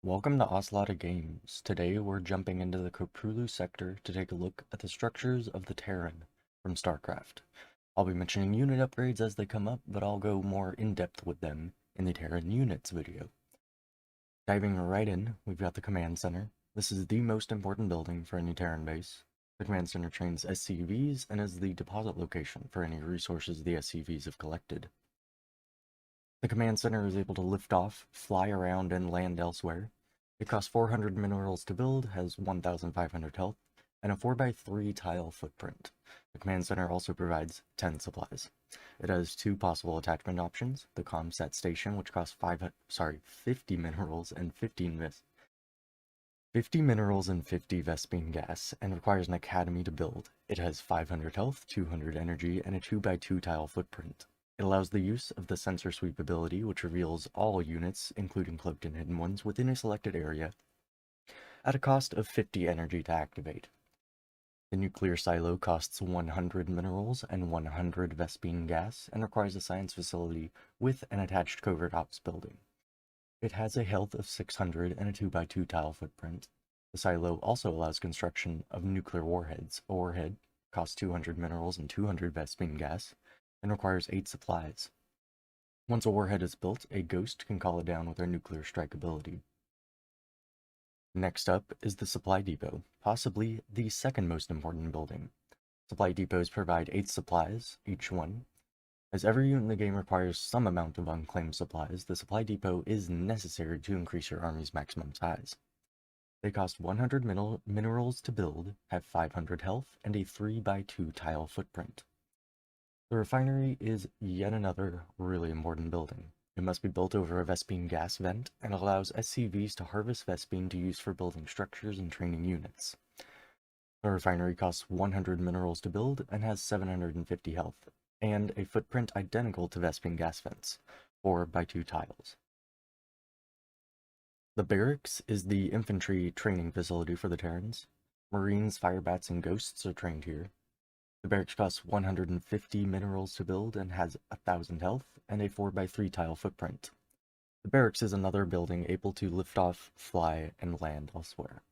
Welcome to Oslaughter Games. Today we're jumping into the Koprulu sector to take a look at the structures of the Terran from Starcraft. I'll be mentioning unit upgrades as they come up, but I'll go more in-depth with them in the Terran units video. Diving right in, we've got the Command Center. This is the most important building for any Terran base. The Command Center trains SCVs and is the deposit location for any resources the SCVs have collected. The Command Center is able to lift off, fly around, and land elsewhere. It costs 400 minerals to build, has 1,500 health, and a 4x3 tile footprint. The Command Center also provides 10 supplies. It has two possible attachment options: the Comsat Station, which costs 50 minerals and 50 minerals and 50 Vespene gas, and requires an academy to build. It has 500 health, 200 energy, and a 2x2 tile footprint. It allows the use of the sensor sweep ability, which reveals all units, including cloaked and hidden ones, within a selected area, at a cost of 50 energy to activate. The nuclear silo costs 100 minerals and 100 Vespene gas, and requires a science facility with an attached covert ops building. It has a health of 600 and a 2x2 tile footprint. The silo also allows construction of nuclear warheads. A warhead costs 200 minerals and 200 Vespene gas, and requires 8 supplies. Once a warhead is built, a ghost can call it down with their nuclear strike ability. Next up is the supply depot, possibly the second most important building. Supply depots provide 8 supplies, each one. As every unit in the game requires some amount of unclaimed supplies, the supply depot is necessary to increase your army's maximum size. They cost 100 minerals to build, have 500 health, and a 3x2 tile footprint. The refinery is yet another really important building. It must be built over a Vespene gas vent and allows SCVs to harvest Vespene to use for building structures and training units. The refinery costs 100 minerals to build and has 750 health, and a footprint identical to Vespene gas vents, 4x2 tiles. The Barracks is the infantry training facility for the Terrans. Marines, Firebats, and Ghosts are trained here. The barracks costs 150 minerals to build and has 1,000 health and a 4x3 tile footprint. The barracks is another building able to lift off, fly, and land elsewhere.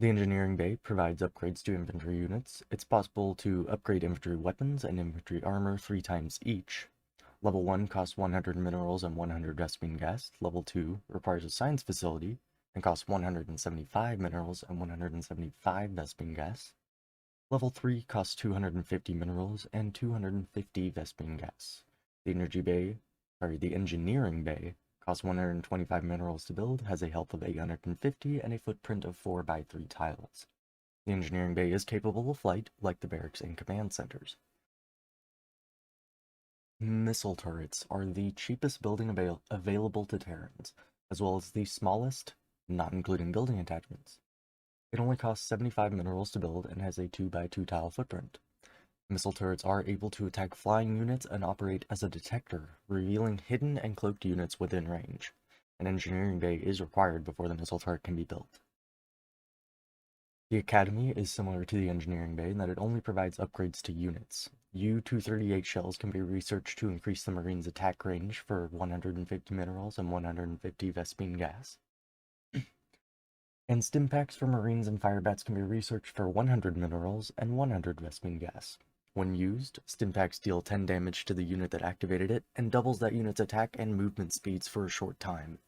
The engineering bay provides upgrades to infantry units. It's possible to upgrade infantry weapons and infantry armor 3 times each. Level 1 costs 100 minerals and 100 Vespene gas. Level 2 requires a science facility and costs 175 minerals and 175 Vespene gas. Level 3 costs 250 minerals and 250 Vespene gas. The engineering bay costs 125 minerals to build, has a health of 850, and a footprint of 4x3 tiles. The engineering bay is capable of flight, like the barracks and command centers. Missile turrets are the cheapest building available to Terrans, as well as the smallest, not including building attachments. It only costs 75 minerals to build and has a 2x2 tile footprint. Missile turrets are able to attack flying units and operate as a detector, revealing hidden and cloaked units within range. An engineering bay is required before the missile turret can be built. The Academy is similar to the engineering bay in that it only provides upgrades to units. U-238 shells can be researched to increase the Marines' attack range for 150 minerals and 150 Vespene gas. And stim packs for Marines and Firebats can be researched for 100 minerals and 100 Vespene gas. When used, stim packs deal 10 damage to the unit that activated it, and doubles that unit's attack and movement speeds for a short time.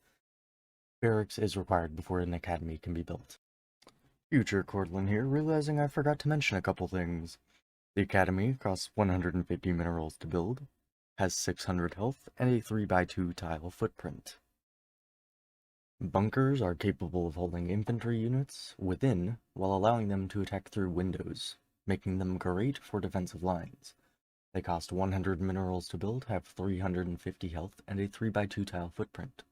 Barracks is required before an academy can be built. Future Cortland here, realizing I forgot to mention a couple things. The academy costs 150 minerals to build, has 600 health, and a 3x2 tile footprint. Bunkers are capable of holding infantry units within while allowing them to attack through windows, making them great for defensive lines. They cost 100 minerals to build, have 350 health, and a 3x2 tile footprint.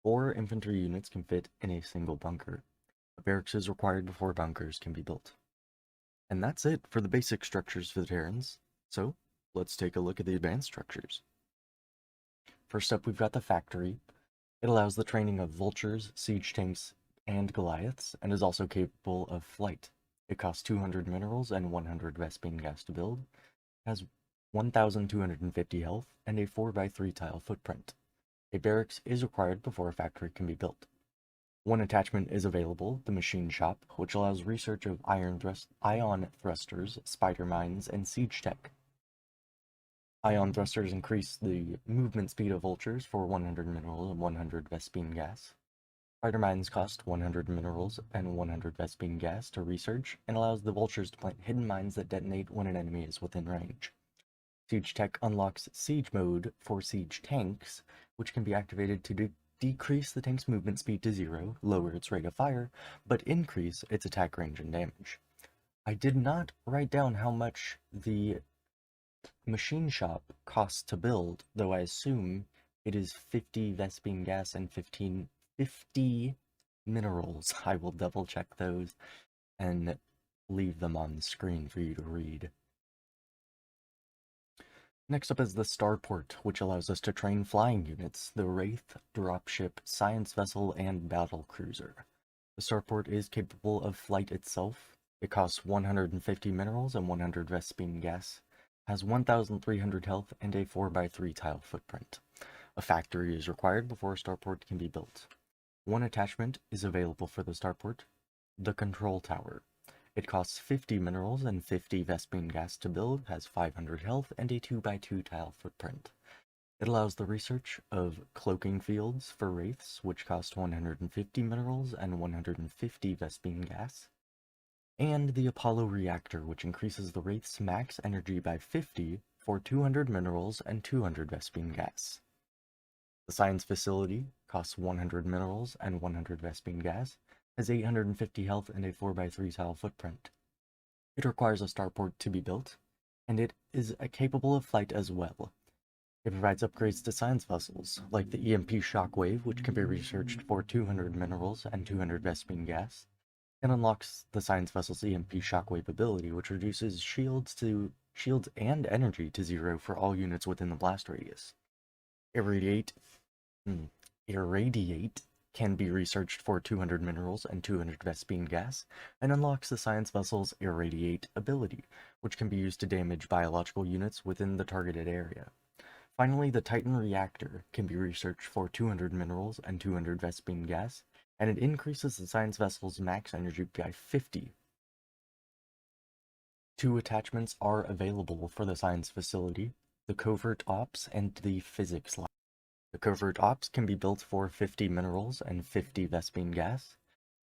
4 infantry units can fit in a single bunker. A barracks is required before bunkers can be built. And that's it for the basic structures for the Terrans, so let's take a look at the advanced structures. First up, we've got the factory. It allows the training of vultures, siege tanks, and Goliaths, and is also capable of flight. It costs 200 minerals and 100 Vespene gas to build, has 1,250 health, and a 4x3 tile footprint. A barracks is required before a factory can be built. One attachment is available, the Machine Shop, which allows research of ion thrusters, spider mines, and siege tech. Ion thrusters increase the movement speed of vultures for 100 minerals and 100 Vespene gas. Spider mines cost 100 minerals and 100 Vespene gas to research, and allows the vultures to plant hidden mines that detonate when an enemy is within range. Siege Tech unlocks Siege Mode for siege tanks, which can be activated to decrease the tank's movement speed to 0, lower its rate of fire, but increase its attack range and damage. I did not write down how much the Machine Shop costs to build, though I assume it is 50 Vespene gas and 50 minerals. I will double check those and leave them on the screen for you to read. Next up is the Starport, which allows us to train flying units, the Wraith, Dropship, Science Vessel, and Battle Cruiser. The Starport is capable of flight itself. It costs 150 minerals and 100 Vespene gas, has 1,300 health, and a 4x3 tile footprint. A factory is required before a Starport can be built. One attachment is available for the Starport, the Control Tower. It costs 50 minerals and 50 Vespene gas to build, has 500 health, and a 2x2 tile footprint. It allows the research of cloaking fields for wraiths, which cost 150 minerals and 150 Vespene gas, and the Apollo reactor, which increases the wraith's max energy by 50 for 200 minerals and 200 Vespene gas. The science facility costs 100 minerals and 100 Vespene gas, has 850 health and a 4x3 tile footprint. It requires a starport to be built, and it is capable of flight as well. It provides upgrades to science vessels, like the EMP Shockwave, which can be researched for 200 minerals and 200 Vespene gas, and unlocks the science vessel's EMP Shockwave ability, which reduces shields and energy to 0 for all units within the blast radius. Irradiate can be researched for 200 minerals and 200 Vespene gas, and unlocks the science vessel's Irradiate ability, which can be used to damage biological units within the targeted area. Finally, the Titan reactor can be researched for 200 minerals and 200 Vespene gas, and it increases the science vessel's max energy by 50. Two attachments are available for the science facility, the Covert Ops and the Physics Lab. The Covert Ops can be built for 50 minerals and 50 Vespene gas,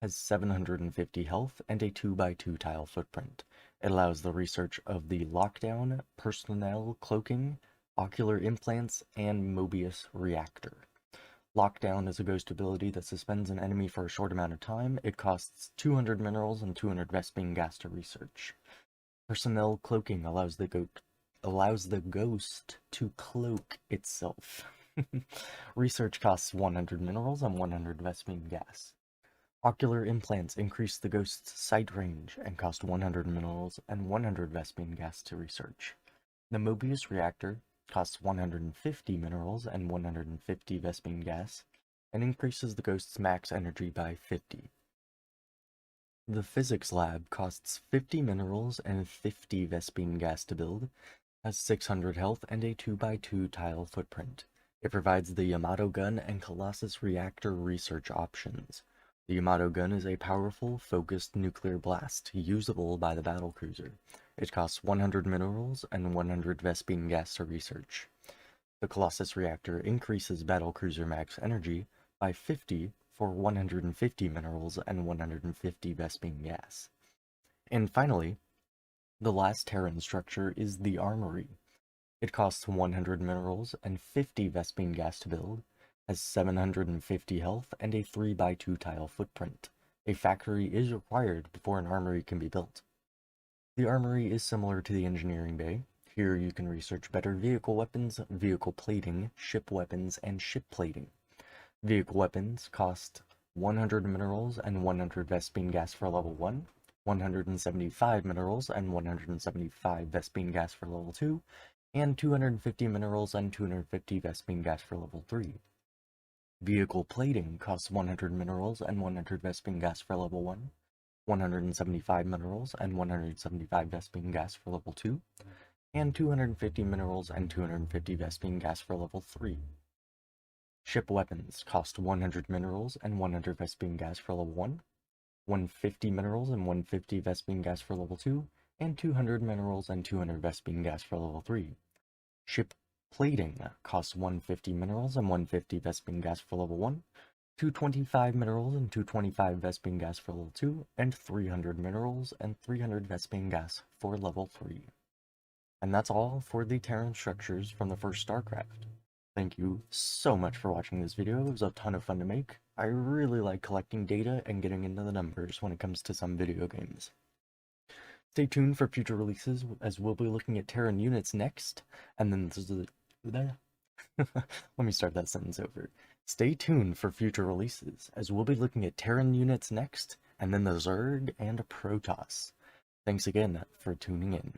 has 750 health, and a 2x2 tile footprint. It allows the research of the Lockdown, Personnel Cloaking, Ocular Implants, and Mobius Reactor. Lockdown is a ghost ability that suspends an enemy for a short amount of time. It costs 200 minerals and 200 Vespene gas to research. Personnel Cloaking allows the ghost to cloak itself. Research costs 100 minerals and 100 Vespene gas. Ocular Implants increase the ghost's sight range and cost 100 minerals and 100 Vespene gas to research. The Mobius Reactor costs 150 minerals and 150 Vespene gas, and increases the ghost's max energy by 50. The Physics Lab costs 50 minerals and 50 Vespene gas to build, has 600 health, and a 2x2 tile footprint. It provides the Yamato Gun and Colossus Reactor research options. The Yamato Gun is a powerful, focused nuclear blast, usable by the battle cruiser. It costs 100 minerals and 100 Vespene gas to research. The Colossus Reactor increases battle cruiser max energy by 50 for 150 minerals and 150 Vespene gas. And finally, the last Terran structure is the Armory. It costs 100 minerals and 50 Vespene gas to build, has 750 health, and a 3x2 tile footprint. A factory is required before an armory can be built. The armory is similar to the engineering bay. Here you can research better vehicle weapons, vehicle plating, ship weapons, and ship plating. Vehicle weapons cost 100 minerals and 100 Vespene gas for level 1, 175 minerals and 175 Vespene gas for level 2, and 250 minerals and 250 Vespene gas for level 3. Vehicle plating costs 100 minerals and 100 Vespene gas for level 1, 175 minerals and 175 Vespene gas for level 2, and 250 minerals and 250 Vespene gas for level 3. Ship weapons cost 100 minerals and 100 Vespene gas for level 1, 150 minerals and 150 Vespene gas for level 2, and 200 minerals and 200 Vespene gas for level 3. Ship plating costs 150 minerals and 150 Vespene gas for level 1, 225 minerals and 225 Vespene gas for level 2, and 300 minerals and 300 Vespene gas for level 3. And that's all for the Terran structures from the first Starcraft. Thank you so much for watching this video. It was a ton of fun to make. I really like collecting data and getting into the numbers when it comes to some video games. Stay tuned for future releases, as we'll be looking at Terran units next, and then this is the... Let me start that sentence over. Stay tuned for future releases, as we'll be looking at Terran units next, and then the Zerg and Protoss. Thanks again for tuning in.